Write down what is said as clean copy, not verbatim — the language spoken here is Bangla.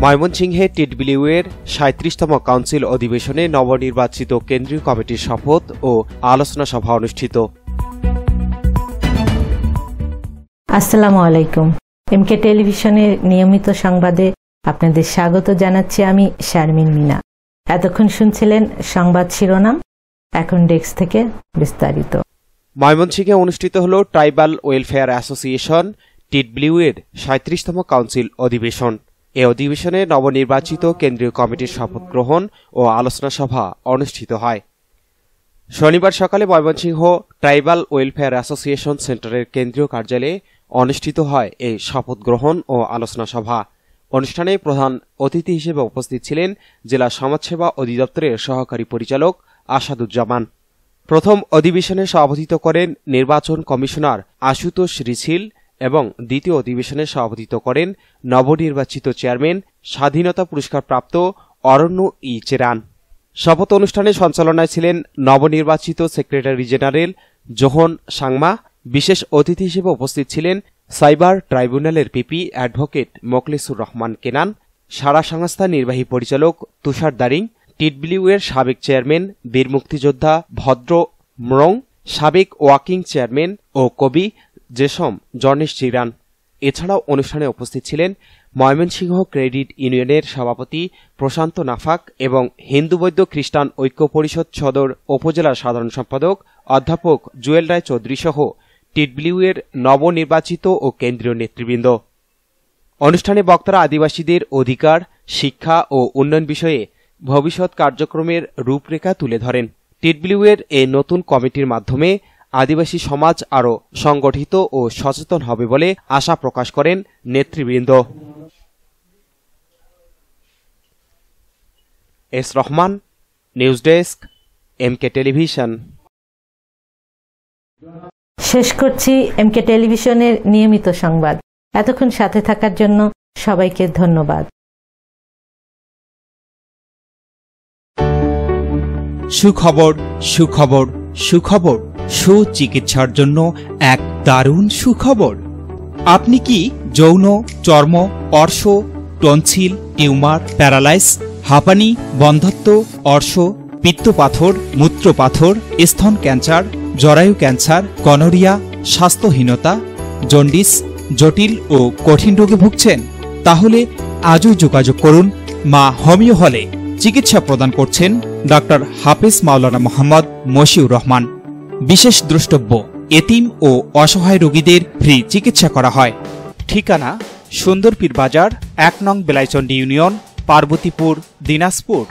ময়মনসিংহে টিডব্লিউয়ের ৩৭তম কাউন্সিল অধিবেশনে নবনির্বাচিত কেন্দ্রীয় কমিটির শপথ ও আলোচনা সভা অনুষ্ঠিত। আসসালামু আলাইকুম। এমকে টেলিভিশনের নিয়মিত সংবাদে আপনাদের স্বাগত জানাচ্ছি আমি শারমিন মিনা। এতক্ষণ শুনছিলেন সংবাদ শিরোনাম, এখন ডেস্ক থেকে বিস্তারিত। ময়মনসিংহে অনুষ্ঠিত হল ট্রাইবাল ওয়েলফেয়ার অ্যাসোসিয়েশন টিডব্লিউয়ের ৩৭তম কাউন্সিল অধিবেশন। এ অধিবেশনে নবনির্বাচিত কেন্দ্রীয় কমিটির শপথ গ্রহণ ও আলোচনা সভা অনুষ্ঠিত হয়। শনিবার সকালে ময়মনসিংহ ট্রাইবাল ওয়েলফেয়ার অ্যাসোসিয়েশন সেন্টারের কেন্দ্রীয় কার্যালয়ে অনুষ্ঠিত হয় এই শপথ গ্রহণ ও আলোচনা সভা। অনুষ্ঠানে প্রধান অতিথি হিসেবে উপস্থিত ছিলেন জেলা সমাজসেবা অধিদপ্তরের সহকারী পরিচালক আসাদুজ্জামান। প্রথম অধিবেশনে সভাপতিত্ব করেন নির্বাচন কমিশনার আশুতোষ রিছিল এবং দ্বিতীয় অধিবেশনে সভাপতিত্ব করেন নবনির্বাচিত চেয়ারম্যান স্বাধীনতা পুরস্কারপ্রাপ্ত অরণ্য ই চেরান। শপথ অনুষ্ঠানে সঞ্চালনায় ছিলেন নবনির্বাচিত সেক্রেটারি জেনারেল জোহন সাংমা। বিশেষ অতিথি হিসেবে উপস্থিত ছিলেন সাইবার ট্রাইব্যুনালের পিপি অ্যাডভোকেট মোখলেসুর রহমান কেনান, সারা সংস্থা নির্বাহী পরিচালক তুষার দারিং, টিডব্লিউয়ের সাবেক চেয়ারম্যান বীর মুক্তিযোদ্ধা ভদ্র মরং, সাবেক ওয়াকিং চেয়ারম্যান ও কবি জেসম জর্নেশ চিরান। এছাড়াও অনুষ্ঠানে উপস্থিত ছিলেন ময়মনসিংহ ক্রেডিট ইউনিয়নের সভাপতি প্রশান্ত নাফাক এবং হিন্দু বৌদ্ধ খ্রিস্টান ঐক্য পরিষদ সদর উপজেলার সাধারণ সম্পাদক অধ্যাপক জুয়েল রায় চৌধুরী সহ টিডব্লিউয়ের নবনির্বাচিত ও কেন্দ্রীয় নেতৃবৃন্দ। অনুষ্ঠানে বক্তারা আদিবাসীদের অধিকার, শিক্ষা ও উন্নয়ন বিষয়ে ভবিষ্যৎ কার্যক্রমের রূপরেখা তুলে ধরেন। টিডব্লিউয়ের এই নতুন কমিটির মাধ্যমে আদিবাসী সমাজ আরও সংগঠিত ও সচেতন হবে বলে আশা প্রকাশ করেন নেতৃবৃন্দ। S Rahman, news desk, MK television. শেষ করছি এমকে টেলিভিশনের নিয়মিত সংবাদ। এতক্ষণ সাথে থাকার জন্য সবাইকে ধন্যবাদ। সুখবর, সুখবর, সুখবর। সুচিকিৎসার জন্য এক দারুণ সুখবর। আপনি কি যৌন, চর্ম, অর্শ, টনসিল, টিউমার, প্যারালাইস, হাঁপানি, বন্ধ্যাত্ব, অর্শ, পিত্তপাথর, মূত্রপাথর, স্তন ক্যান্সার, জরায়ু ক্যান্সার, গনোরিয়া, স্বাস্থ্যহীনতা, জন্ডিস, জটিল ও কঠিন রোগে ভুগছেন? তাহলে আজই যোগাযোগ করুন মা হোমিও হলে। চিকিৎসা প্রদান করছেন ডাক্তার হাফেজ মাওলানা মোহাম্মদ মশিউর রহমান। বিশেষ দ্রষ্টব্য, এতিম ও অসহায় রোগীদের ফ্রি চিকিৎসা করা হয়। ঠিকানা সুন্দরপীর বাজার, ১ নং বেলাইচন্ডী ইউনিয়ন, পার্বতীপুর, দিনাজপুর।